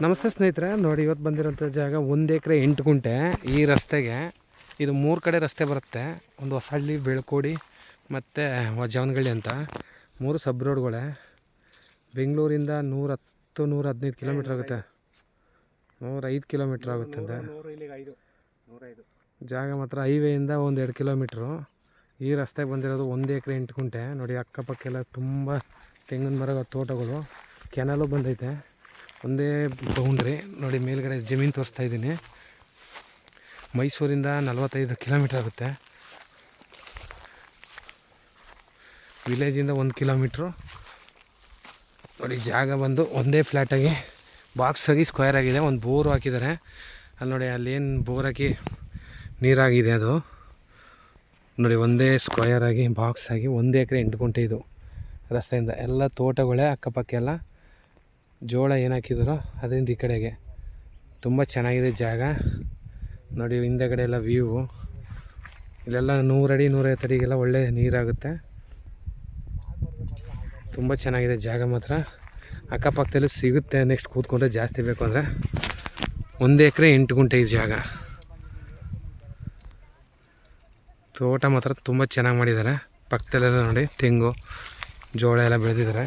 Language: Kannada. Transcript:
ನಮಸ್ತೆ ಸ್ನೇಹಿತರೆ, ನೋಡಿ ಇವತ್ತು ಬಂದಿರೋಂಥ ಜಾಗ 1 ಎಕರೆ 8 ಗುಂಟೆ. ಈ ರಸ್ತೆಗೆ ಇದು 3 ಕಡೆ ರಸ್ತೆ ಬರುತ್ತೆ. ಒಂದು ಹೊಸಹಳ್ಳಿ, ಬೆಳ್ಕೋಡಿ ಮತ್ತು ಜವನಗಳ್ಳಿ ಅಂತ 3 ಸಬ್ ರೋಡ್ಗಳೇ. ಬೆಂಗಳೂರಿಂದ 110-115 ಕಿಲೋಮೀಟ್ರ್ ಆಗುತ್ತೆ. 105 ಕಿಲೋಮೀಟ್ರ್ ಆಗುತ್ತೆ ಅಂತ ಜಾಗ. ಮಾತ್ರ ಹೈವೇಯಿಂದ 1-2 ಕಿಲೋಮೀಟ್ರು. ಈ ರಸ್ತೆಗೆ ಬಂದಿರೋದು 1 ಎಕರೆ 8 ಗುಂಟೆ. ನೋಡಿ ಅಕ್ಕಪಕ್ಕ ಎಲ್ಲ ತುಂಬ ತೆಂಗಿನ ಮರ ತೋಟಗಳು, ಕೆನಲು ಬಂದೈತೆ. ಒಂದೇ ಬೌಂಡ್ರಿ. ನೋಡಿ ಮೇಲ್ಗಡೆ ಜಮೀನು ತೋರಿಸ್ತಾ ಇದ್ದೀನಿ. ಮೈಸೂರಿಂದ 45 ಕಿಲೋಮೀಟ್ರ್ ಆಗುತ್ತೆ. ವಿಲೇಜಿಂದ 1 ಕಿಲೋಮೀಟ್ರು. ನೋಡಿ ಜಾಗ ಬಂದು ಒಂದೇ ಫ್ಲ್ಯಾಟಾಗಿ ಬಾಕ್ಸ್ ಆಗಿ ಸ್ಕ್ವೇರ್ ಆಗಿದೆ. ಒಂದು ಬೋರು ಹಾಕಿದ್ದಾರೆ ಅಲ್ಲಿ. ನೋಡಿ ಅಲ್ಲೇನು ಬೋರ್ ಹಾಕಿ ನೀರಾಗಿದೆ ಅದು. ನೋಡಿ ಒಂದೇ ಸ್ಕ್ವೇರ್ ಆಗಿ ಬಾಕ್ಸ್ ಆಗಿ 1 ಎಕರೆ 8 ಗುಂಟೆ. ಇದು ರಸ್ತೆಯಿಂದ ಎಲ್ಲ ತೋಟಗಳೇ, ಅಕ್ಕಪಕ್ಕ ಎಲ್ಲ ಜೋಳ ಏನು ಹಾಕಿದಾರೋ ಅದರಿಂದ ಈ ಕಡೆಗೆ ತುಂಬ ಚೆನ್ನಾಗಿದೆ ಜಾಗ. ನೋಡಿ ಹಿಂದೆಗಡೆ ಎಲ್ಲ ವ್ಯೂ. ಇಲ್ಲೆಲ್ಲ 100 ಅಡಿ 150 ಅಡಿಗೆಲ್ಲ ಒಳ್ಳೆ ನೀರಾಗುತ್ತೆ. ತುಂಬ ಚೆನ್ನಾಗಿದೆ ಜಾಗ ಮಾತ್ರ. ಅಕ್ಕಪಕ್ಕದಲ್ಲಿ ಸಿಗುತ್ತೆ. ನೆಕ್ಸ್ಟ್ ಕೂತ್ಕೊಂಡ್ರೆ ಜಾಸ್ತಿ ಬೇಕು ಅಂದರೆ 1 ಎಕರೆ 8 ಗುಂಟೆ ಈ ಜಾಗ. ತೋಟ ಮಾತ್ರ ತುಂಬ ಚೆನ್ನಾಗಿ ಮಾಡಿದ್ದಾರೆ. ಪಕ್ಕದಲ್ಲೆಲ್ಲ ನೋಡಿ ತೆಂಗು, ಜೋಳ ಎಲ್ಲ ಬೆಳೆದಿದ್ದಾರೆ.